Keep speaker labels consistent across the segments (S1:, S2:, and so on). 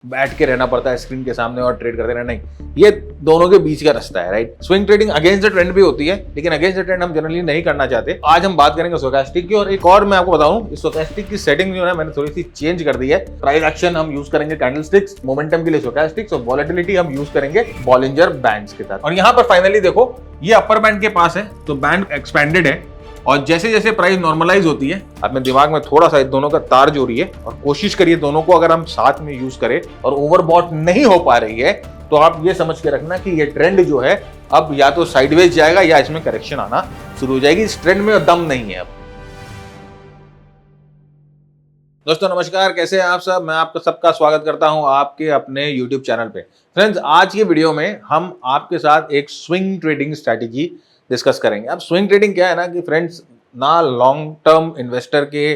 S1: बैठ के रहना पड़ता है स्क्रीन के सामने और ट्रेड करते रहना, नहीं, ये दोनों के बीच का रास्ता है, right. Swing trading against the trend भी होती है, लेकिन अगेंस्ट द ट्रेंड हम जनरली नहीं करना चाहते। आज हम बात करेंगे स्टोचैस्टिक की, और एक और मैं आपको बताऊं, इस स्टोचैस्टिक की सेटिंग जो है मैंने थोड़ी सी चेंज कर दी है। प्राइस एक्शन हम यूज करेंगे कैंडलस्टिक्स, मोमेंटम के लिए स्टोचैस्टिक्स, और वॉलेटिलिटी हम यूज करेंगे बॉलिंजर बैंड्स के साथ। और यहाँ पर फाइनली देखो, ये अपर बैंड के पास है तो बैंड एक्सपेंडेड है, और जैसे जैसे प्राइस नॉर्मलाइज होती है, अपने दिमाग में थोड़ा सा इन दोनों का तार जोड़िए और कोशिश करिए दोनों को अगर हम साथ में यूज करें और ओवरबॉट नहीं हो पा रही है तो आप ये समझ के रखना कि ये ट्रेंड जो है अब या तो साइडवेज जाएगा या इसमें करेक्शन आना शुरू हो जाएगी। इस ट्रेंड में दम नहीं है अब। दोस्तों नमस्कार, कैसे हैं आप सब। मैं आपका सबका स्वागत करता हूं आपके अपने YouTube चैनल पे। फ्रेंड्स, आज की वीडियो में हम आपके साथ एक स्विंग ट्रेडिंग स्ट्रैटेजी डिस्कस करेंगे। अब स्विंग ट्रेडिंग क्या है ना कि फ्रेंड्स, ना लॉन्ग टर्म इन्वेस्टर के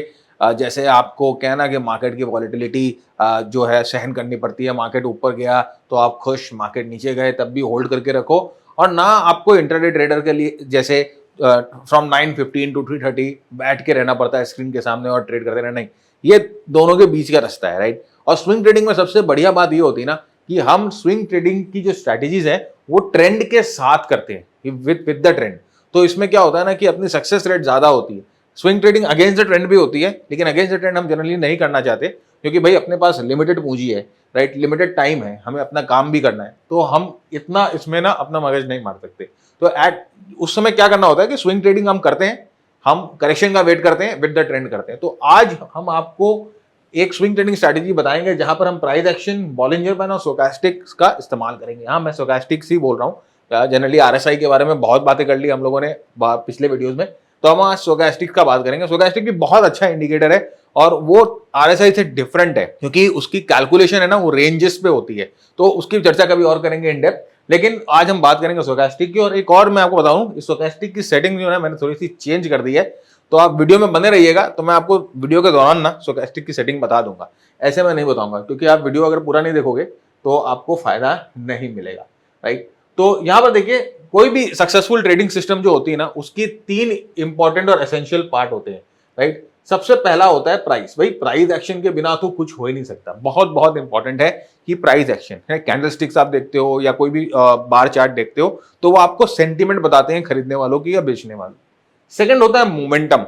S1: जैसे आपको कहना कि मार्केट की वॉलेटिलिटी जो है सहन करनी पड़ती है। मार्केट ऊपर गया तो आप खुश, मार्केट नीचे गए तब भी होल्ड करके रखो, और ना आपको इंट्राडे ट्रेडर के लिए जैसे फ्रॉम 9:15 to 3:30 बैठ के रहना पड़ता है स्क्रीन के सामने और ट्रेड करते रहना, नहीं, ये दोनों के बीच का रास्ता है, राइट। और स्विंग ट्रेडिंग में सबसे बढ़िया बात ये होती है ना कि हम स्विंग ट्रेडिंग की जो स्ट्रैटेजीज है वो ट्रेंड के साथ करते हैं, विद द ट्रेंड। तो इसमें क्या होता है ना कि अपनी सक्सेस रेट ज्यादा होती है। Swing trading against the trend भी होती है, लेकिन अगेंस्ट द ट्रेंड हम जनरली नहीं करना चाहते, क्योंकि भाई अपने पास लिमिटेड पूंजी है, राइट, लिमिटेड टाइम है, हमें अपना काम भी करना है, तो हम इतना इसमें ना अपना मगज नहीं मार सकते। तो उस समय क्या करना होता है कि स्विंग ट्रेडिंग हम करते हैं, हम करेक्शन का वेट करते हैं, विद द ट्रेंड करते हैं। तो आज हम आपको एक स्विंग ट्रेडिंग स्ट्रैटेजी बताएंगे जहां पर हम प्राइस एक्शन, बॉलिंजर बैंड और स्टोचैस्टिक्स का इस्तेमाल करेंगे। यहाँ मैं स्टोचैस्टिक्स ही बोल रहा हूँ, जनरली आरएसआई के बारे में बहुत बातें कर ली हम लोगों ने पिछले वीडियोस में, तो हम आज स्टोचैस्टिक्स का बात करेंगे। स्टोचैस्टिक भी बहुत अच्छा इंडिकेटर है और वो आरएसआई से डिफरेंट है, क्योंकि उसकी कैलकुलेशन है ना वो रेंजेस पे होती है, तो उसकी चर्चा कभी और करेंगे इन डेप्थ। लेकिन आज हम बात करेंगे स्टोचैस्टिक की, और एक और मैं आपको बताऊं, इस स्टोचैस्टिक की सेटिंग जो है मैंने थोड़ी सी चेंज कर दी है, तो आप वीडियो में बने रहिएगा। तो मैं आपको वीडियो के दौरान ना स्टोचैस्टिक की सेटिंग बता दूंगा, ऐसे मैं नहीं बताऊंगा, क्योंकि आप वीडियो अगर पूरा नहीं देखोगे तो आपको फायदा नहीं मिलेगा, राइट। तो यहाँ पर देखिए, कोई भी सक्सेसफुल ट्रेडिंग सिस्टम जो होती है ना उसकी 3 इंपॉर्टेंट और एसेंशियल पार्ट होते हैं, राइट। सबसे पहला होता है प्राइस। भाई प्राइस एक्शन के बिना तो कुछ हो ही नहीं सकता, बहुत बहुत इंपॉर्टेंट है कि प्राइस एक्शन है। कैंडलस्टिक्स आप देखते हो या कोई भी बार चार्ट देखते हो तो वो आपको सेंटीमेंट बताते हैं खरीदने वालों की या बेचने वालों। सेकंड होता है मोमेंटम।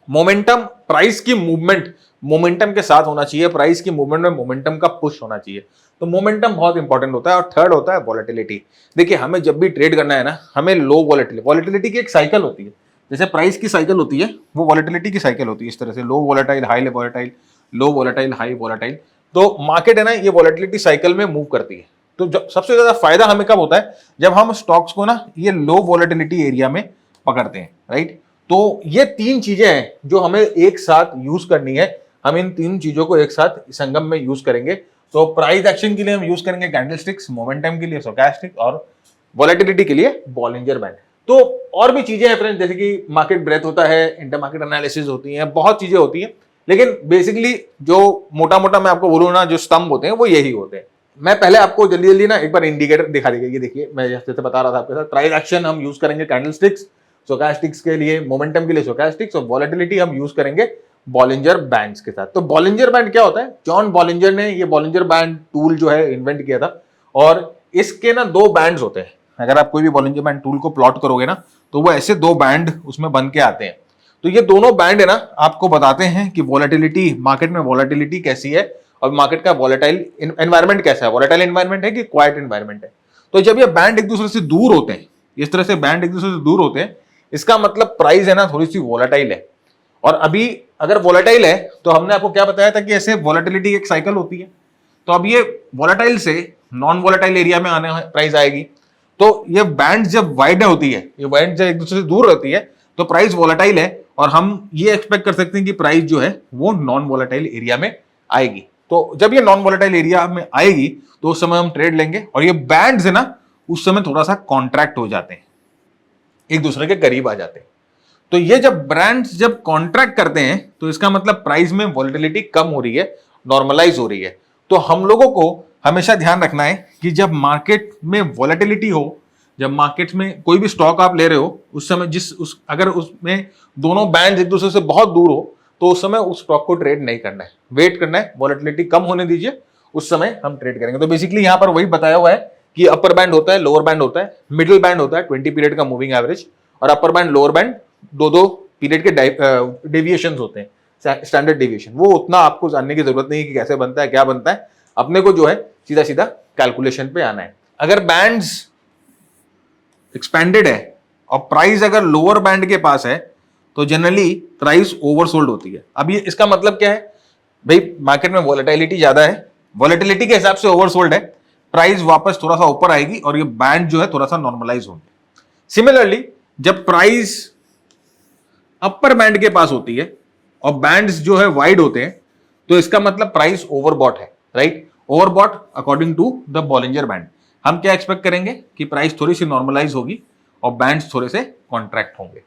S1: मोमेंटम, प्राइस की मूवमेंट मोमेंटम के साथ होना चाहिए, प्राइस की मूवमेंट में मोमेंटम का पुश होना चाहिए, तो मोमेंटम बहुत इंपॉर्टेंट होता है। और थर्ड होता है वॉलेटिलिटी। देखिए, हमें जब भी ट्रेड करना है ना, हमें लो वॉलेटिलिटी की एक साइकिल होती है, जैसे प्राइस की साइकिल होती है वो वॉलेटिलिटी की साइकिल होती है, इस तरह से लो वॉलेटाइल, हाई वॉलेटाइल, लो वॉलेटाइल, हाई वॉलेटाइल। तो मार्केट है ना ये वॉलेटिलिटी साइकिल में मूव करती है। तो जब सबसे ज्यादा फायदा हमें कब होता है, जब हम स्टॉक्स को ना ये लो वॉलेटिलिटी एरिया में पकड़ते हैं, राइट। तो ये 3 चीजें हैं जो हमें एक साथ यूज करनी है। हम इन 3 चीजों को एक साथ संगम में यूज करेंगे। तो प्राइस एक्शन के लिए हम यूज करेंगे कैंडलस्टिक्स, मोमेंटम के लिए स्टोचैस्टिक, और वॉलेटिलिटी के लिए बॉलिंजर बैंड। तो और भी चीजें हैं फ्रेंड्स, जैसे कि मार्केट ब्रेथ होता है, इंटर मार्केट एनालिसिस होती है, बहुत चीजें होती हैं, लेकिन बेसिकली जो मोटा मोटा मैं आपको बोलूँ ना, जो स्तंभ होते हैं वो यही होते हैं। मैं पहले आपको जल्दी जल्दी ना एक बार इंडिकेटर दिखा देगा। ये देखिए, मैं जैसे बता रहा था आपके साथ, प्राइस एक्शन हम यूज करेंगे कैंडलस्टिक्स, स्टोचैस्टिक्स के लिए, मोमेंटम के लिए स्टोचैस्टिक्स, और वॉलेटिलिटी हम यूज करेंगे बॉलिंजर बैंड्स के साथ। तो बॉलिंजर बैंड क्या होता है? जॉन बॉलिंजर ने ये बॉलिंजर बैंड टूल जो है इन्वेंट किया था, और इसके ना 2 बैंड्स होते हैं। अगर आप कोई भी बॉलिंजर बैंड टूल को प्लॉट करोगे ना तो वो ऐसे 2 बैंड उसमें बन के आते हैं। तो ये दोनों बैंड है ना आपको बताते हैं कि वॉलेटिलिटी, मार्केट में वॉलेटिलिटी कैसी है और मार्केट का वॉलेटाइल एनवायरनमेंट कैसा है, वॉलेटाइल एनवायरनमेंट है कि क्वाइट एनवायरनमेंट है। तो जब ये बैंड एक दूसरे से दूर होते हैं, इस तरह से बैंड एक दूसरे से दूर होते हैं, इसका मतलब प्राइस है ना थोड़ी सी वॉलेटाइल है। और अभी अगर वॉलेटाइल है तो हमने आपको क्या बताया था कि ऐसे वॉलेटिलिटी एक साइकिल होती है। तो अब ये वॉलेटाइल से नॉन वॉलेटाइल एरिया में आने प्राइस आएगी। तो ये बैंड जब वाइड होती है, ये बैंड जब एक दूसरे से दूर रहती है तो प्राइस वॉलेटाइल है, और हम ये एक्सपेक्ट कर सकते हैं कि प्राइस जो है वो नॉन वॉलेटाइल एरिया में आएगी। तो जब ये नॉन वॉलेटाइल एरिया में आएगी तो उस समय हम ट्रेड लेंगे, और ये बैंड्स है ना उस समय थोड़ा सा कॉन्ट्रैक्ट हो जाते हैं, एक दूसरे के करीब आ जाते हैं। तो ये जब ब्रांड्स जब कॉन्ट्रैक्ट करते हैं तो इसका मतलब प्राइस में वॉलेटिलिटी कम हो रही है, नॉर्मलाइज हो रही है। तो हम लोगों को हमेशा ध्यान रखना है कि जब मार्केट में वॉलेटिलिटी हो, जब मार्केट में कोई भी स्टॉक आप ले रहे हो, उस समय अगर उसमें दोनों बैंड एक दूसरे से बहुत दूर हो तो उस समय उस स्टॉक को ट्रेड नहीं करना है, वेट करना है, वॉलेटिलिटी कम होने दीजिए, उस समय हम ट्रेड करेंगे। तो बेसिकली यहाँ पर वही बताया हुआ है कि अपर बैंड होता है, लोअर बैंड होता है, मिडिल बैंड होता है 20 पीरियड का मूविंग एवरेज, और अपर बैंड लोअर बैंड दो पीरियड के डेविएशन होते हैं, स्टैंडर्ड डेविएशन। वो उतना आपको जानने की जरूरत नहीं है कि कैसे बनता है, क्या बनता है, अपने को जो है सीधा सीधा कैलकुलेशन पे आना है। अगर बैंड्स एक्सपेंडेड है और प्राइस अगर लोअर बैंड के पास है तो जनरली प्राइस ओवरसोल्ड होती है। अब ये इसका मतलब क्या है भाई, मार्केट में वॉलेटिलिटी ज्यादा है, वॉलेटिलिटी के हिसाब से ओवरसोल्ड है, प्राइस वापस थोड़ा सा ऊपर आएगी और ये बैंड जो है थोड़ा सा नॉर्मलाइज होंगे। सिमिलरली जब प्राइस अपर बैंड के पास होती है और बैंड्स जो है वाइड होते हैं तो इसका मतलब प्राइस ओवरबॉट है, right. Overbought according to the Bollinger band. हम क्या एक्सपेक्ट करेंगे कि प्राइस थोड़ी सी नॉर्मलाइज होगी और बैंड्स थोड़े से कॉन्ट्रैक्ट होंगे।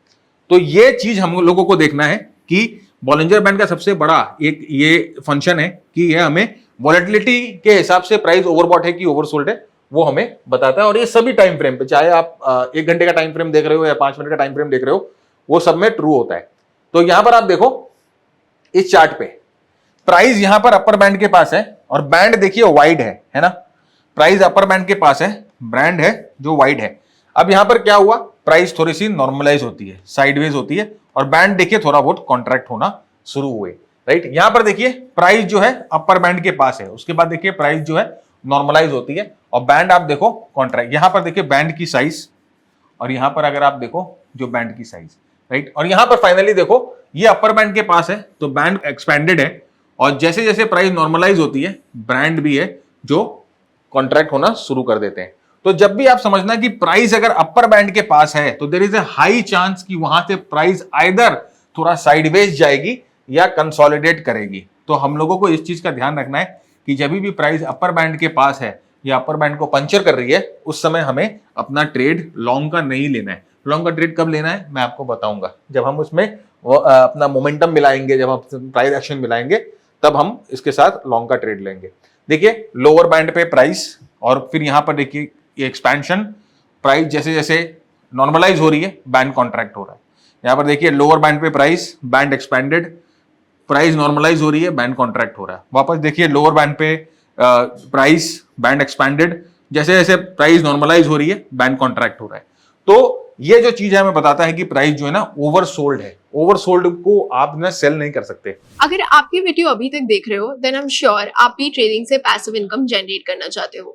S1: तो ये चीज हम लोगों को देखना है कि बॉलिंजर बैंड का सबसे बड़ा एक ये फंक्शन है कि ये हमें वॉलेटिलिटी के हिसाब से प्राइस ओवरबॉट है कि ओवरसोल्ड है वो हमें बताता है। और ये सभी टाइम फ्रेम पे, चाहे आप 1 घंटे का टाइम फ्रेम देख रहे हो या 5 मिनट का टाइम फ्रेम देख रहे हो, वो सब में ट्रू होता है। तो यहां पर आप देखो इस चार्ट पे प्राइस यहां पर अपर बैंड के पास है और बैंड देखिए वाइड है ना। प्राइस अपर बैंड के पास है, बैंड है जो वाइड है। अब यहां पर क्या हुआ, प्राइस थोड़ी सी नॉर्मलाइज होती है, साइडवेज होती है और बैंड देखिए थोड़ा बहुत कॉन्ट्रैक्ट होना शुरू हुए, राइट। यहां पर देखिए प्राइस जो है अपर बैंड के पास है, उसके बाद देखिए प्राइस जो है नॉर्मलाइज होती है और बैंड आप देखो कॉन्ट्रैक्ट। यहां पर देखिए बैंड की साइज और यहां पर अगर आप देखो जो बैंड की साइज, राइट। और यहां पर फाइनली देखो ये अपर बैंड के पास है तो बैंड एक्सपेंडेड है और जैसे जैसे प्राइस नॉर्मलाइज होती है बैंड भी है जो कॉन्ट्रैक्ट होना शुरू कर देते हैं। तो जब भी आप समझना कि प्राइस अगर अपर बैंड के पास है तो there is a high chance कि वहां से प्राइस आइदर थोड़ा साइडवेज जाएगी या कंसोलिडेट करेगी। तो हम लोगों को इस चीज का ध्यान रखना है कि जब भी प्राइस अपर बैंड के पास है या अपर बैंड को पंचर कर रही है उस समय हमें अपना ट्रेड लॉन्ग का नहीं लेना है। लॉन्ग का ट्रेड कब लेना है मैं आपको बताऊंगा, जब हम उसमें अपना मोमेंटम मिलाएंगे, जब हम प्राइस एक्शन मिलाएंगे तब हम इसके साथ लॉन्ग का ट्रेड लेंगे। देखिए लोअर बैंड पे प्राइस और फिर यहां पर देखिए ये एक्सपेंशन, प्राइस जैसे जैसे नॉर्मलाइज हो रही है बैंड कॉन्ट्रैक्ट हो रहा है। यहां पर देखिए लोअर बैंड पे price, band expanded, price normalise हो रही है, बैंड कॉन्ट्रैक्ट हो रहा है। वापस देखिए लोअर बैंड पे प्राइस, बैंड एक्सपेंडेड, जैसे जैसे प्राइस नॉर्मलाइज हो रही है बैंड कॉन्ट्रैक्ट हो रहा है। तो ये जो चीज है हमें बताता है कि प्राइस जो है ना ओवरसोल्ड है। ओवरसोल्ड को आप ना सेल नहीं कर सकते।
S2: अगर आप ये वीडियो अभी तक देख रहे हो देन आई एम श्योर आप भी ट्रेडिंग से पैसिव इनकम जनरेट करना चाहते हो।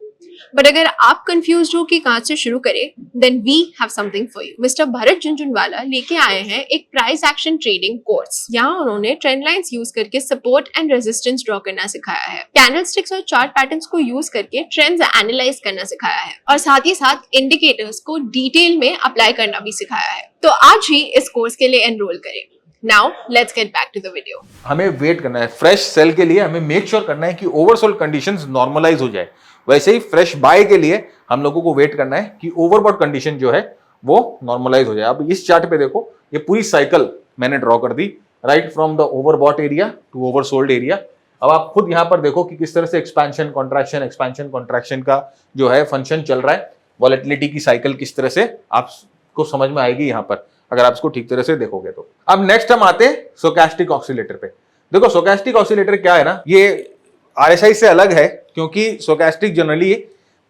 S2: बट अगर आप कंफ्यूज हो कि कहां से शुरू करें then we have something for you. Mister Bharat Jhunjhunwala लेके आए हैं एक प्राइस एक्शन ट्रेडिंग कोर्स। यहाँ उन्होंने ट्रेंड लाइंस यूज करके सपोर्ट एंड रेजिस्टेंस ड्रॉ करना सिखाया है, कैंडलस्टिक्स और चार्ट पैटर्न्स को यूज करके ट्रेंड्स एनालाइज करना सिखाया है और साथ ही साथ इंडिकेटर्स को डिटेल में अप्लाई करना भी सिखाया है। तो आज ही इस कोर्स के लिए एनरोल करें। Now let's get back to the video.
S1: हमें वेट करना है फ्रेश सेल के लिए, हमें मेक श्योर करना है कि ओवरसोल्ड कंडीशंस नॉर्मलाइज हो जाए। वैसे ही फ्रेश बाय के लिए हम लोगों को वेट करना है कि ओवरबॉट कंडीशन जो है वो नॉर्मलाइज हो जाए। अब इस चार्ट पे देखो ये पूरी साइकिल मैंने ड्रॉ कर दी, right from the overbought area to oversold area. अब आप खुद यहां पर देखो कि किस तरह से एक्सपेंशन कॉन्ट्रैक्शन का जो है फंक्शन चल रहा है, वॉलेटिलिटी की साइकिल किस तरह से आपको समझ में आएगी यहां पर अगर आप इसको ठीक तरह से देखोगे तो। अब नेक्स्ट हम आते हैं स्टोचैस्टिक ऑसिलेटर पे। देखो स्टोचैस्टिक ऑसिलेटर क्या है ना, ये आरएसआई से अलग है क्योंकि स्टोचैस्टिक जनरली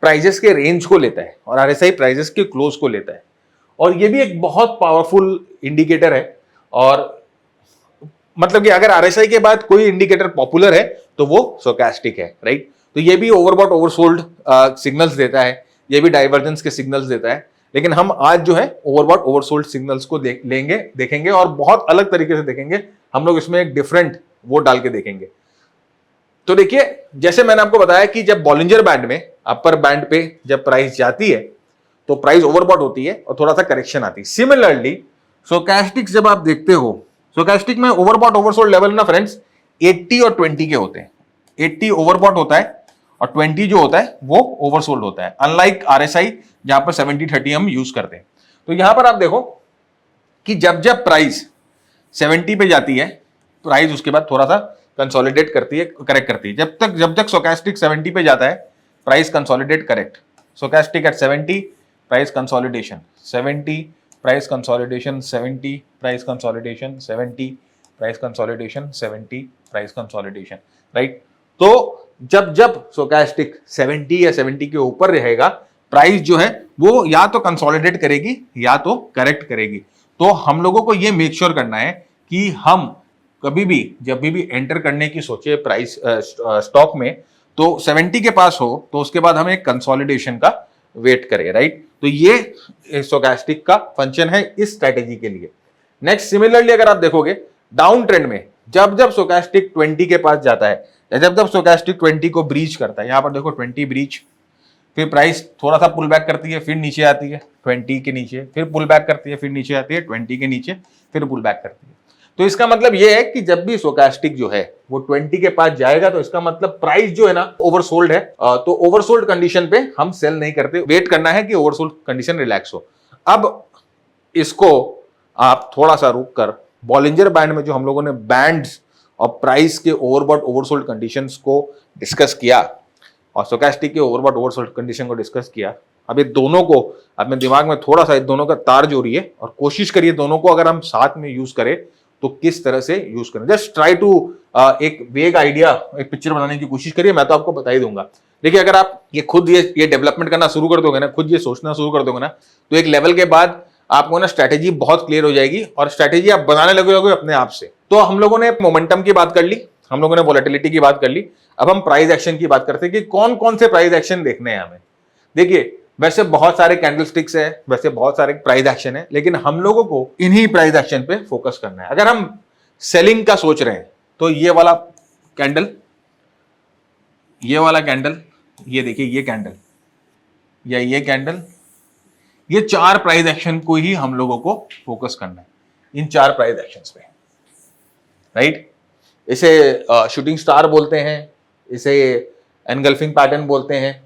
S1: प्राइजेस के रेंज को लेता है और आरएसआई प्राइजेस के क्लोज को लेता है। और ये भी एक बहुत पावरफुल इंडिकेटर है और मतलब कि अगर आरएसआई के बाद कोई इंडिकेटर पॉपुलर है तो वो स्टोचैस्टिक है, राइट। तो ये भी ओवरबॉट ओवरसोल्ड सिग्नल्स देता है, ये भी डाइवर्जेंस के सिग्नल्स देता है। लेकिन हम आज जो है ओवरबॉट ओवरसोल्ड सिग्नल्स को देखेंगे और बहुत अलग तरीके से देखेंगे। हम लोग इसमें एक डिफरेंट वो डाल के देखेंगे। तो देखिए जैसे मैंने आपको बताया कि जब बॉलिंजर बैंड में अपर बैंड पे जब प्राइस जाती है तो प्राइस ओवरबॉट होती है और थोड़ा सा करेक्शन आती है। सिमिलरली स्टोचैस्टिक जब आप देखते हो, स्टोचैस्टिक में ओवरबॉट ओवरसोल्ड लेवल ना फ्रेंड्स 80 और 20 के होते हैं। 80 ओवरबॉट होता है और 20 जो होता है वो ओवरसोल्ड होता है, अनलाइक आरएसआई जहां पर 70-30 हम यूज करते हैं। तो यहां पर आप देखो कि जब जब प्राइस 70 पे जाती है प्राइस उसके बाद थोड़ा सा कंसोलिडेट करती है, करेक्ट करती है। जब तक स्टोचैस्टिक 70 पे जाता है price consolidate correct. Stochastic at 70 price consolidation, 70 price consolidation, 70 price consolidation, 70 price consolidation, 70 price consolidation, right. तो जब जब स्टोचैस्टिक 70 या 70 के ऊपर रहेगा, प्राइस जो है वो या तो कंसोलिडेट करेगी या तो करेक्ट करेगी। तो हम लोगों को ये मेक श्योर करना है कि हम कभी भी जब भी एंटर करने की सोचे प्राइस स्टॉक में, तो 70 के पास हो तो उसके बाद हमें कंसोलिडेशन का वेट करें, राइट। तो ये स्टोचैस्टिक का फंक्शन है इस स्ट्रेटेजी के लिए। नेक्स्ट, सिमिलरली अगर आप देखोगे डाउन ट्रेंड में जब जब स्टोचैस्टिक 20 के पास जाता है या जब जब स्टोचैस्टिक 20 को ब्रीच करता है, यहां पर देखो 20 ब्रीच, फिर प्राइस थोड़ा सा पुल बैक करती है, फिर नीचे आती है 20 के नीचे, फिर पुल बैक करती है, फिर नीचे आती है 20 के नीचे, फिर पुल बैक करती है। तो इसका मतलब ये है कि जब भी स्टोचैस्टिक जो है वो 20 के पास जाएगा तो इसका मतलब प्राइस जो है ना ओवरसोल्ड है। तो ओवरसोल्ड कंडीशन पे हम सेल नहीं करते, वेट करना है कि ओवरसोल्ड कंडीशन रिलैक्स हो। अब इसको आप थोड़ा सा रुक कर बॉलिंजर बैंड में जो हम लोगों ने बैंड्स और प्राइस के ओवरबॉट ओवरसोल्ड कंडीशंस को डिस्कस किया और स्टोचैस्टिक के ओवरबॉट ओवरसोल्ड कंडीशन को डिस्कस किया, अब ये दोनों को अपने दिमाग में थोड़ा सा दोनों का तार जोड़िए और कोशिश करिए दोनों को अगर हम साथ में यूज करें तो किस तरह से यूज करें। जस्ट ट्राई टू एक वेग आइडिया, एक पिक्चर बनाने की कोशिश करिए, मैं तो आपको बता ही दूंगा। देखिए अगर आप ये खुद ये डेवलपमेंट करना शुरू कर दोगे ना, खुद ये सोचना शुरू कर दोगे ना, तो एक लेवल के बाद आपको ना स्ट्रैटेजी बहुत क्लियर हो जाएगी और स्ट्रैटेजी आप बनाने लगोगे अपने आप से। तो हम लोगों ने मोमेंटम की बात कर ली, हम लोगों ने वोलेटिलिटी की बात कर ली, अब हम प्राइस एक्शन की बात करते हैं कि कौन कौन से प्राइस एक्शन देखने हैं हमें। देखिए वैसे बहुत सारे कैंडलस्टिक्स है, वैसे बहुत सारे प्राइस एक्शन है, लेकिन हम लोगों को इन्हीं प्राइस एक्शन पे फोकस करना है। अगर हम सेलिंग का सोच रहे हैं तो ये वाला कैंडल, ये वाला कैंडल, ये देखिए ये कैंडल या ये कैंडल, ये चार प्राइस एक्शन को ही हम लोगों को फोकस करना है, इन चार प्राइस एक्शंस पे, राइट। इसे शूटिंग स्टार बोलते हैं, इसे एनगल्फिंग पैटर्न बोलते हैं,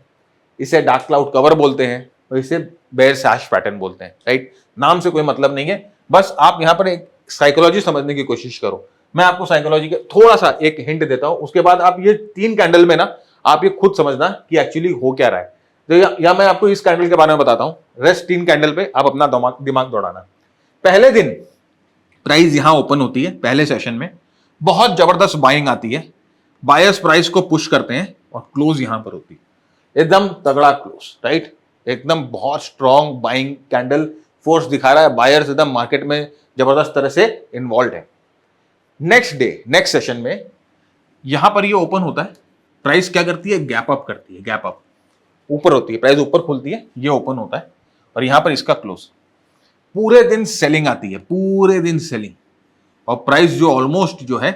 S1: इसे डार्क क्लाउड कवर बोलते हैं और इसे बेयर सैश पैटर्न बोलते हैं, राइट। नाम से कोई मतलब नहीं है, बस आप यहां पर एक साइकोलॉजी समझने की कोशिश करो। मैं आपको साइकोलॉजी का थोड़ा सा एक हिंट देता हूं, उसके बाद आप ये तीन कैंडल में ना आप ये खुद समझना कि एक्चुअली हो क्या रहा है। तो या मैं आपको इस कैंडल के बारे में बताता हूं, रेस्ट तीन कैंडल पे आप अपना दिमाग दौड़ाना। पहले दिन प्राइस यहां ओपन होती है, पहले सेशन में बहुत जबरदस्त बाइंग आती है, बायर्स प्राइस को पुश करते हैं और क्लोज यहां पर होती है एकदम तगड़ा क्लोज, राइट। एकदम बहुत स्ट्रॉन्ग बाइंग कैंडल फोर्स दिखा रहा है, बायर्स एकदम मार्केट में जबरदस्त तरह से इन्वॉल्व है। नेक्स्ट डे, नेक्स्ट सेशन में यहां पर ये ओपन होता है, प्राइस क्या करती है, गैप अप करती है, गैप अप ऊपर होती है, प्राइस ऊपर खुलती है, ये ओपन होता है और यहां पर इसका क्लोज। पूरे दिन सेलिंग आती है, पूरे दिन सेलिंग, और प्राइस जो ऑलमोस्ट जो है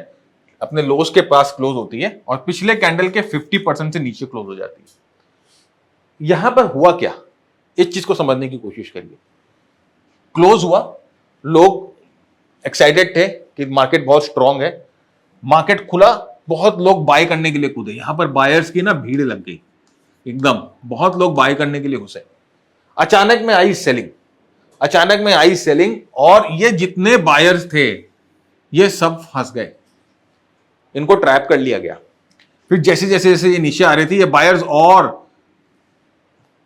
S1: अपने लोस के पास क्लोज होती है और पिछले कैंडल के 50% से नीचे क्लोज हो जाती है। यहां पर हुआ क्या, इस चीज को समझने की कोशिश करिए। क्लोज हुआ, लोग एक्साइटेड थे कि मार्केट बहुत स्ट्रांग है, मार्केट खुला, बहुत लोग बाय करने के लिए कूदे, यहां पर बायर्स की ना भीड़ लग गई, एकदम बहुत लोग बाय करने के लिए घुसे। अचानक में आई सेलिंग, अचानक में आई सेलिंग और ये जितने बायर्स थे ये सब फंस गए, इनको ट्रैप कर लिया गया। फिर जैसे जैसे जैसे ये नीचे आ रही थी, ये बायर्स और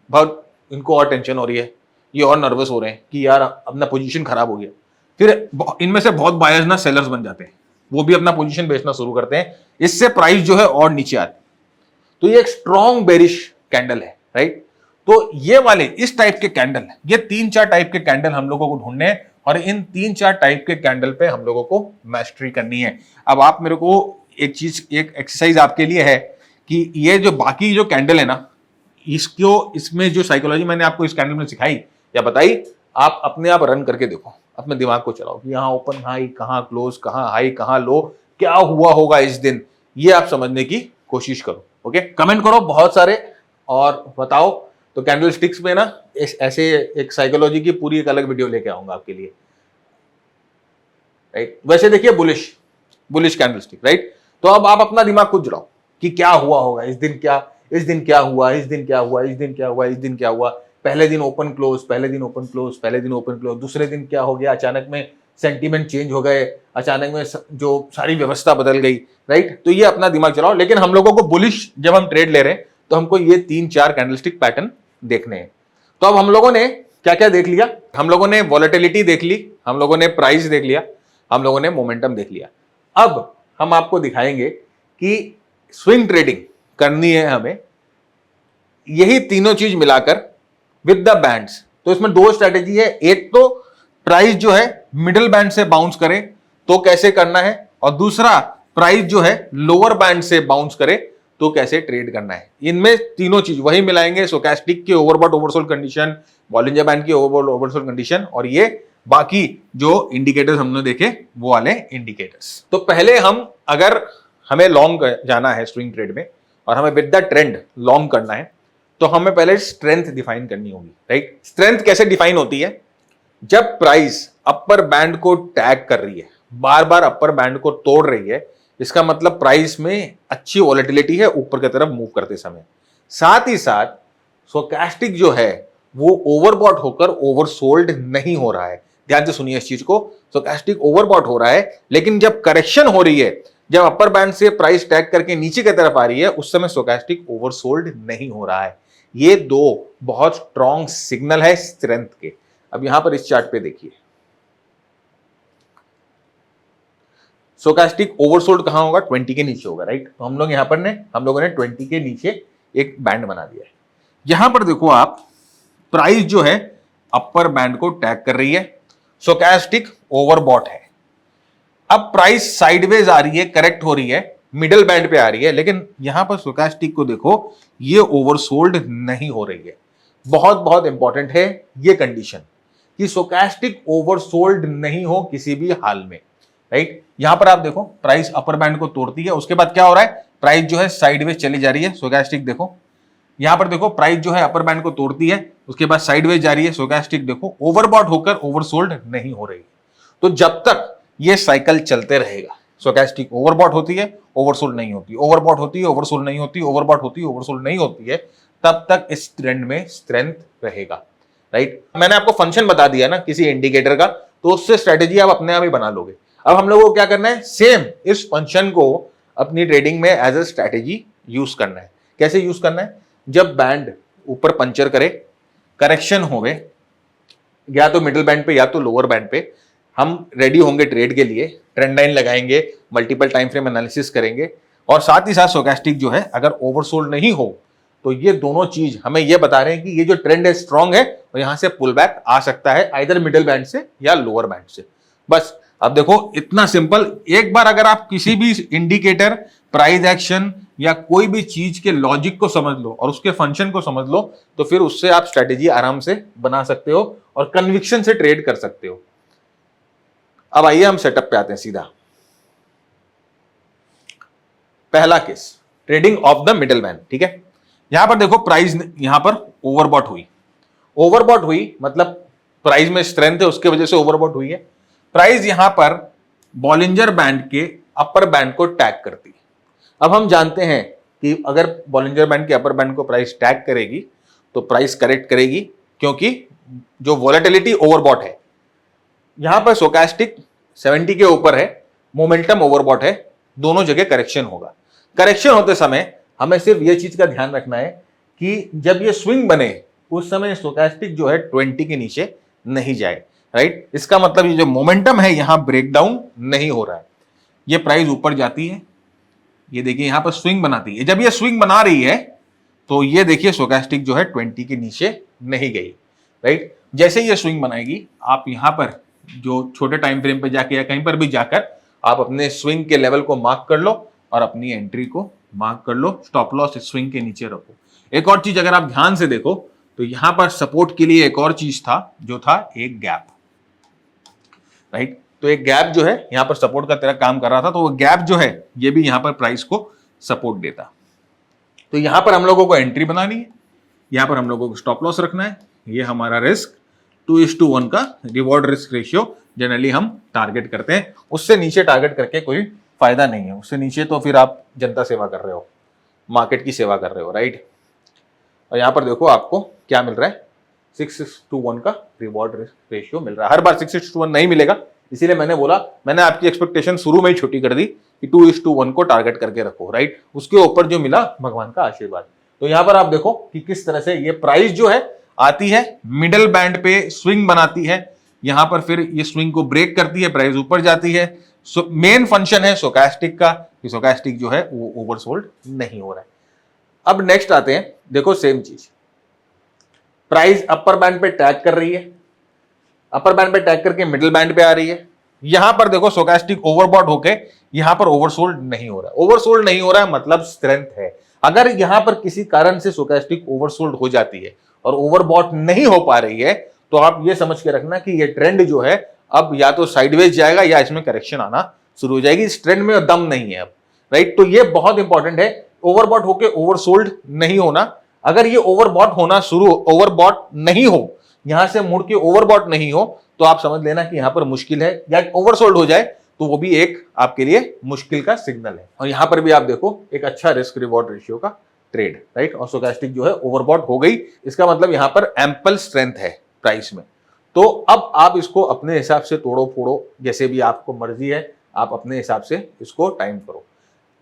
S1: बहुत, इनको और टेंशन हो रही है, ये और नर्वस हो रहे हैं कि यार अपना पोजीशन खराब हो गया। फिर इनमें से बहुत बायर्स ना सेलर्स बन जाते हैं, वो भी अपना पोजीशन बेचना शुरू करते हैं, इससे प्राइस जो है और नीचे आती। तो ये एक स्ट्रॉन्ग बेरिश कैंडल है, राइट। तो ये वाले इस टाइप के कैंडल, ये 3-4 टाइप के कैंडल हम लोगों को ढूंढने हैं और इन 3-4 टाइप के कैंडल पे हम लोगों को मैस्टरी करनी है। अब आप मेरे को एक चीज, एक एक्सरसाइज आपके लिए है कि ये जो बाकी जो कैंडल है ना, इसको, इसमें जो साइकोलॉजी मैंने आपको इस कैंडल में सिखाई या बताई, आप अपने आप रन करके देखो, अपने दिमाग को चलाओ कि यहाँ ओपन हाई, कहाँ क्लोज, कहाँ हाई, कहाँ लो, क्या हुआ होगा इस दिन, ये आप समझने की कोशिश करो। ओके, कमेंट करो बहुत सारे और बताओ। तो कैंडल स्टिक्स में ना ऐसे एक साइकोलॉजी की पूरी एक अलग वीडियो लेके आऊंगा आपके लिए, राइट। वैसे देखिए बुलिश कैंडल स्टिक, राइट। तो अब आप अपना दिमाग खुद जुड़ाओ कि क्या हुआ होगा इस दिन, इस दिन क्या हुआ, इस दिन क्या हुआ, इस दिन क्या हुआ, इस दिन क्या हुआ। पहले दिन ओपन क्लोज, पहले दिन ओपन क्लोज, पहले दिन ओपन क्लोज, दूसरे दिन क्या हो गया, अचानक में सेंटीमेंट चेंज हो गए, अचानक में जो सारी व्यवस्था बदल गई, राइट। तो ये अपना दिमाग चलाओ। लेकिन हम लोगों को बुलिश जब हम ट्रेड ले रहे हैं तो हमको ये 3-4 कैंडलस्टिक पैटर्न देखने हैं। तो अब हम लोगों ने क्या क्या देख लिया, हम लोगों ने वॉलेटिलिटी देख ली, हम लोगों ने प्राइस देख लिया, हम लोगों ने मोमेंटम देख लिया। अब हम आपको दिखाएंगे कि स्विंग ट्रेडिंग करनी है हमें, यही तीनों चीज मिलाकर विद द बैंड्स। तो इसमें दो स्ट्रेटेजी है, एक तो प्राइस जो है मिडिल बैंड से बाउंस करे तो कैसे करना है, और दूसरा प्राइस जो है लोअर बैंड से बाउंस करे तो कैसे ट्रेड करना है। इनमें तीनों चीज वही मिलाएंगे, स्टोचैस्टिक की overbought oversold condition, Bollinger band की ओवरबॉट ओवरसोल्ड कंडीशन, और ये बाकी जो इंडिकेटर्स हमने देखे वो वाले इंडिकेटर्स। तो पहले हम, अगर हमें लॉन्ग जाना है स्विंग ट्रेड में और हमें विद द ट्रेंड लॉन्ग करना है, तो हमें पहले स्ट्रेंथ डिफाइन करनी होगी, राइट। स्ट्रेंथ कैसे डिफाइन होती है, जब प्राइस अपर बैंड को टैग कर रही है, बार बार अपर बैंड को तोड़ रही है, इसका मतलब प्राइस में अच्छी वॉलेटिलिटी है ऊपर की तरफ मूव करते समय। साथ ही साथ स्टोचैस्टिक जो है वो ओवरबॉट होकर ओवरसोल्ड नहीं हो रहा है। ध्यान से सुनिए इस चीज को, स्टोचैस्टिक ओवरबॉट हो रहा है, लेकिन जब करेक्शन हो रही है, जब अपर बैंड से प्राइस टैग करके नीचे की तरफ आ रही है, उस समय स्टोचैस्टिक ओवरसोल्ड नहीं हो रहा है। ये दो बहुत स्ट्रॉन्ग सिग्नल है स्ट्रेंथ के। अब यहां पर इस चार्ट पे देखिए, स्टोचैस्टिक ओवरसोल्ड कहां होगा, 20 के नीचे होगा, राइट। तो हम लोगों ने 20 के नीचे एक बैंड बना दिया है। यहां पर देखो आप, प्राइस जो है अपर बैंड को टैग कर रही है, स्टोचैस्टिक ओवरबॉट है। अब प्राइस साइडवेज आ रही है, करेक्ट हो रही है, मिडिल बैंड पे आ रही है, लेकिन यहां पर स्टोचैस्टिक को देखो ये ओवरसोल्ड नहीं हो रही है। बहुत बहुत इंपॉर्टेंट है ये कंडीशन कि स्टोचैस्टिक ओवरसोल्ड नहीं हो किसी भी हाल में, राइट। यहां पर आप देखो प्राइस अपर बैंड को तोड़ती है, उसके बाद क्या हो रहा है, प्राइस जो है साइडवेज चली जा रही है। स्टोचैस्टिक देखो, यहां पर देखो प्राइस जो है अपर बैंड को तोड़ती है, उसके बाद साइडवेज जा रही है। स्टोचैस्टिक देखो ओवरबॉट होकर ओवरसोल्ड नहीं हो रही है। तो जब तक ये साइकिल चलते रहेगा, स्टोचैस्टिक ओवरबॉट होती है, ओवरसोल्ड नहीं होती, ओवरबॉट होती है, ओवरसोल्ड नहीं होती, ओवरबॉट होती है, ओवरसोल्ड नहीं होती है, तब तक इस ट्रेंड में स्ट्रेंथ रहेगा, राइट। मैंने आपको फंक्शन बता दिया ना किसी इंडिकेटर का, तो उससे स्ट्रेटेजी आप अपने आप ही बना लोगे। अब हम लोगों को क्या करना है, सेम इस फंक्शन को अपनी ट्रेडिंग में एज ए स्ट्रेटेजी यूज करना है। कैसे यूज करना है, जब बैंड ऊपर पंचर करे, करेक्शन होवे, या तो मिडिल बैंड पे या तो लोअर बैंड पे, हम रेडी होंगे ट्रेड के लिए, ट्रेंड लाइन लगाएंगे, मल्टीपल टाइम फ्रेम एनालिसिस करेंगे, और साथ ही साथ स्टोचैस्टिक जो है अगर ओवरसोल्ड नहीं हो, तो ये दोनों चीज हमें ये बता रहे हैं कि ये जो ट्रेंड है स्ट्रांग है और यहां से पुल बैक आ सकता है, आइदर मिडिल बैंड से या लोअर बैंड से। बस अब देखो इतना सिंपल। एक बार अगर आप किसी भी इंडिकेटर, प्राइस एक्शन या कोई भी चीज के लॉजिक को समझ लो और उसके फंक्शन को समझ लो, तो फिर उससे आप स्ट्रेटेजी आराम से बना सकते हो और कन्विक्शन से ट्रेड कर सकते हो। अब आइए हम सेटअप पे आते हैं सीधा। पहला case, trading of the middle band, ठीक है। यहां पर देखो प्राइस यहां पर ओवरबॉट हुई, ओवरबॉट हुई मतलब प्राइस में स्ट्रेंथ है, उसके वजह से ओवरबॉट हुई है। प्राइस यहां पर बॉलिंजर बैंड के अपर बैंड को टैग करती है। अब हम जानते हैं कि अगर बॉलिंजर बैंड के अपर बैंड को प्राइस टैग करेगी तो प्राइस करेक्ट करेगी, क्योंकि जो वॉलेटिलिटी ओवरबॉट है, यहां पर स्टोचैस्टिक 70 के ऊपर है, मोमेंटम ओवरबॉट है, दोनों जगह करेक्शन होगा। करेक्शन होते समय हमें सिर्फ यह चीज का ध्यान रखना है कि जब ये स्विंग बने उस समय स्टोचैस्टिक जो है 20 के नीचे नहीं जाए, राइट। इसका मतलब ये जो मोमेंटम है यहां ब्रेकडाउन नहीं हो रहा है, ये प्राइस ऊपर जाती है, ये देखिए यहां पर स्विंग बनाती है। जब ये स्विंग बना रही है तो ये देखिए स्टोचैस्टिक जो है 20 के नीचे नहीं गई, राइट। जैसे ये स्विंग बनाएगी, आप यहां पर जो छोटे टाइम फ्रेम पे जाके या कहीं पर भी जाकर आप अपने स्विंग के लेवल को मार्क कर लो और अपनी एंट्री को मार्क कर लो, स्टॉप लॉस स्विंग के नीचे रखो। एक और चीज अगर आप ध्यान से देखो तो यहां पर सपोर्ट के लिए एक और चीज था, जो था एक गैप, राइट। तो एक गैप जो है यहां पर सपोर्ट का तरह काम कर रहा था, तो वो गैप जो है ये भी यहां पर प्राइस को सपोर्ट देता। तो यहां पर हम लोगों को एंट्री बनानी है, यहां पर हम लोगों को स्टॉप लॉस रखना है। ये हमारा रिस्क 2:1 का रिवॉर्ड रिस्क रेशियो जनरली हम टारगेट करते हैं। उससे नीचे टारगेट करके कोई फायदा नहीं है, उससे नीचे तो फिर आप जनता सेवा कर रहे हो, मार्केट की सेवा कर रहे हो, राइट। और यहां पर देखो आपको क्या मिल रहा है, 6:1 का रिवॉर्ड रिस्क रेशियो मिल रहा है। हर बार 6:1 नहीं मिलेगा, इसीलिए मैंने बोला, मैंने आपकी एक्सपेक्टेशन शुरू में ही छोटी कर दी कि 2:1 को टारगेट करके रखो, राइट। उसके ऊपर जो मिला भगवान का आशीर्वाद। तो यहां पर आप देखो कि किस तरह से ये प्राइस जो है आती है, मिडिल बैंड पे स्विंग बनाती है, यहां पर फिर ये स्विंग को ब्रेक करती है, प्राइस ऊपर जाती है। मेन फंक्शन है स्टोचैस्टिक का, स्टोचैस्टिक जो है वो ओवरसोल्ड नहीं हो रहा है। अब नेक्स्ट आते हैं, देखो सेम चीज, प्राइस अपर बैंड पे टैग कर रही है, अपर बैंड पे टैग करके मिडिल बैंड पे आ रही है। यहां पर देखो स्टोचैस्टिक ओवरबॉट होके यहां पर ओवरसोल्ड नहीं हो रहा है। ओवरसोल्ड नहीं हो रहा है मतलब स्ट्रेंथ है। अगर यहां पर किसी कारण से स्टोचैस्टिक ओवरसोल्ड हो जाती है और ओवरबॉट नहीं हो पा रही है, तो आप ये समझ के रखना कि ये ट्रेंड जो है अब या तो साइडवेज जाएगा या इसमें करेक्शन आना शुरू हो जाएगी। इस ट्रेंड में दम नहीं है अब, राइट। तो ये बहुत इंपॉर्टेंट है, ओवरबॉट होके ओवरसोल्ड नहीं होना। अगर ये ओवरबॉट नहीं हो, यहां से मुड़ के ओवरबॉट नहीं हो, तो आप समझ लेना कि यहां पर मुश्किल है, या ओवरसोल्ड हो जाए तो वो भी एक आपके लिए मुश्किल का सिग्नल है। और यहां पर भी आप देखो एक अच्छा रिस्क रिवॉर्ड रेशियो का ट्रेड, राइट। और स्टोचैस्टिक जो है ओवरबॉट हो गई, इसका मतलब यहां पर एम्पल स्ट्रेंथ है प्राइस में। तो अब आप इसको अपने हिसाब से तोड़ो फोड़ो, जैसे भी आपको मर्जी है, आप अपने हिसाब से इसको टाइम करो।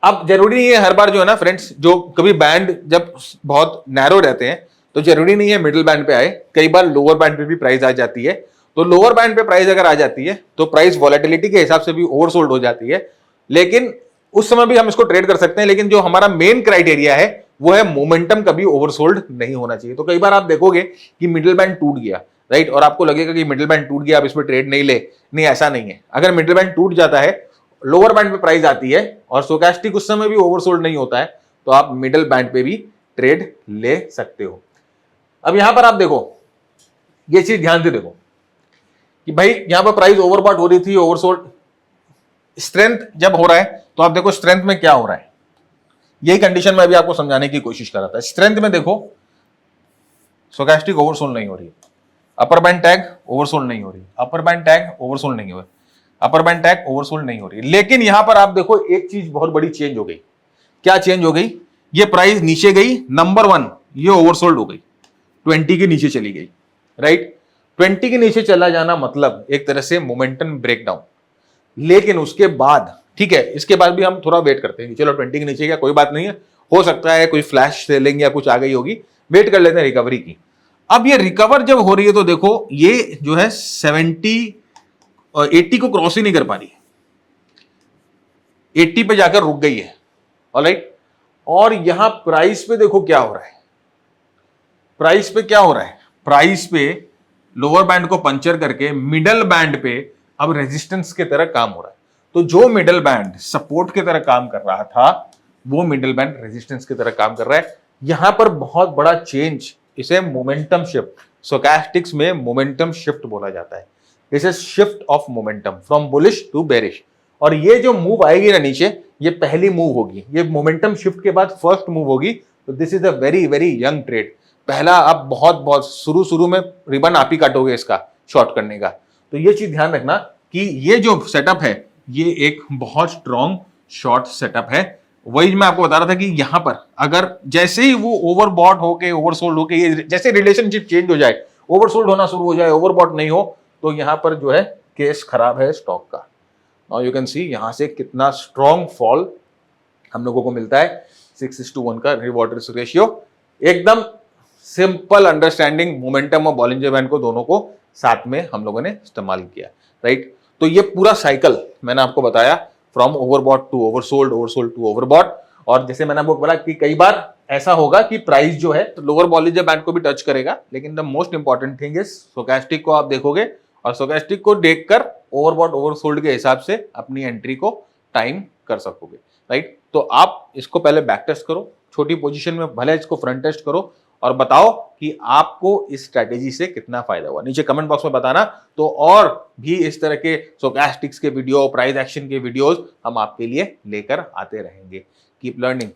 S1: अब जरूरी नहीं है हर बार जो है ना फ्रेंड्स, जो कभी बैंड जब बहुत नैरो रहते हैं तो जरूरी नहीं है मिडिल बैंड पे आए, कई बार लोअर बैंड पे भी प्राइस आ जाती है। तो लोअर बैंड पे प्राइस अगर आ जाती है तो प्राइस वॉलेटिलिटी के हिसाब से भी ओवरसोल्ड हो जाती है, लेकिन उस समय भी हम इसको ट्रेड कर सकते हैं। लेकिन जो हमारा मेन क्राइटेरिया है वो है मोमेंटम कभी ओवरसोल्ड नहीं होना चाहिए। तो कई बार आप देखोगे कि मिडिल बैंड टूट गया, राइट, और आपको लगेगा कि मिडिल बैंड टूट गया, आप इसमें ट्रेड नहीं ले, नहीं ऐसा नहीं है। अगर मिडिल बैंड टूट जाता है, लोअर बैंड पे प्राइस आती है और स्टोचैस्टिक उस समय भी ओवरसोल्ड नहीं होता है, तो आप मिडिल बैंड पे भी ट्रेड ले सकते हो। अब यहां पर आप देखो, ये चीज ध्यान से देखो कि भाई यहां पर प्राइस ओवरबॉट हो रही थी, ओवरसोल्ड, स्ट्रेंथ जब हो रहा है तो आप देखो स्ट्रेंथ में क्या हो रहा है। यही कंडीशन में अभी आपको समझाने की कोशिश कर रहा था। स्ट्रेंथ में देखो स्टोचैस्टिक ओवरसोल्ड नहीं हो रही, अपर बैंड टैग ओवरसोल्ड नहीं हो रही, अपर बैंड टैग ओवरसोल्ड नहीं हो रही, अपर बैंड टैग ओवरसोल्ड नहीं हो रही। लेकिन यहां पर आप देखो एक चीज बहुत बड़ी चेंज हो गई। क्या चेंज हो गई? ये प्राइस नीचे गई, नंबर 1 ये ओवरसोल्ड हो गई, 20 के नीचे चली गई, राइट। 20 के नीचे चला जाना मतलब एक तरह से मोमेंटम ब्रेकडाउन। लेकिन उसके बाद ठीक है, इसके बाद भी हम थोड़ा वेट करते हैं कि चलो 20 के नीचे क्या, कोई बात नहीं है, हो सकता है कोई फ्लैश सेलिंग या कुछ आ गई होगी, वेट कर लेते हैं रिकवरी की। अब ये रिकवर जब हो रही है तो देखो ये जो है 80 को क्रॉस ही नहीं कर पा रही, 80 पे जाकर रुक गई है, ऑलराइट। और यहां प्राइस पे देखो क्या हो रहा है, प्राइस पे क्या हो रहा है, प्राइस पे लोअर बैंड को पंचर करके मिडल बैंड पे अब रेजिस्टेंस की तरह काम हो रहा है। तो जो मिडल बैंड सपोर्ट की तरह काम कर रहा था, वो मिडल बैंड रेजिस्टेंस की तरह काम कर रहा है। यहां पर बहुत बड़ा चेंज, इसे मोमेंटम शिफ्ट, स्टोचैस्टिक्स में मोमेंटम शिफ्ट बोला जाता है। This is shift of momentum from bullish to bearish. और ये जो मूव आएगी ना नीचे, ये पहली मूव होगी, ये मोमेंटम शिफ्ट के बाद फर्स्ट मूव होगी। तो this is a very very young trade. पहला आप बहुत शुरू में रिबन आप ही काटोगे इसका शॉर्ट करने का। तो ये चीज ध्यान रखना कि ये जो सेटअप है ये एक बहुत स्ट्रॉन्ग शॉर्ट सेटअप है। वही मैं आपको बता रहा था कि यहां पर अगर जैसे ही वो ओवरबॉट होके ओवरसोल्ड होके, ये जैसे रिलेशनशिप चेंज हो जाए, ओवरसोल्ड होना शुरू हो जाए, ओवरबॉट नहीं हो, तो यहां पर जो है केस खराब है स्टॉक का। नाउ यू कैन सी यहां से कितना स्ट्रॉन्ग फॉल हम लोगों को मिलता है। 6:1 का रिवॉर्ड रिस्क रेशियो, एकदम सिंपल अंडरस्टैंडिंग। मोमेंटम और बॉलिंजर बैंड को दोनों को साथ में हम लोगों ने इस्तेमाल किया, राइट। तो ये पूरा साइकिल मैंने आपको बताया, from overbought to oversold, oversold to overbought. और जैसे मैंने आपको बोला कि कई बार ऐसा होगा कि प्राइस जो है तो लोअर बॉलिंजर बैंड को भी टच करेगा, लेकिन the most important thing is stochastic को आप देखोगे और स्टोचैस्टिक को देखकर ओवरबॉट ओवरसोल्ड के हिसाब से अपनी एंट्री को टाइम कर सकोगे, राइट। तो आप इसको पहले बैक टेस्ट करो, छोटी पोजीशन में भले इसको फ्रंट टेस्ट करो और बताओ कि आपको इस स्ट्रैटेजी से कितना फायदा हुआ। नीचे कमेंट बॉक्स में बताना। तो और भी इस तरह के स्टोचैस्टिक्स के वीडियो, प्राइस एक्शन के वीडियोस हम आपके लिए लेकर आते रहेंगे। Keep learning.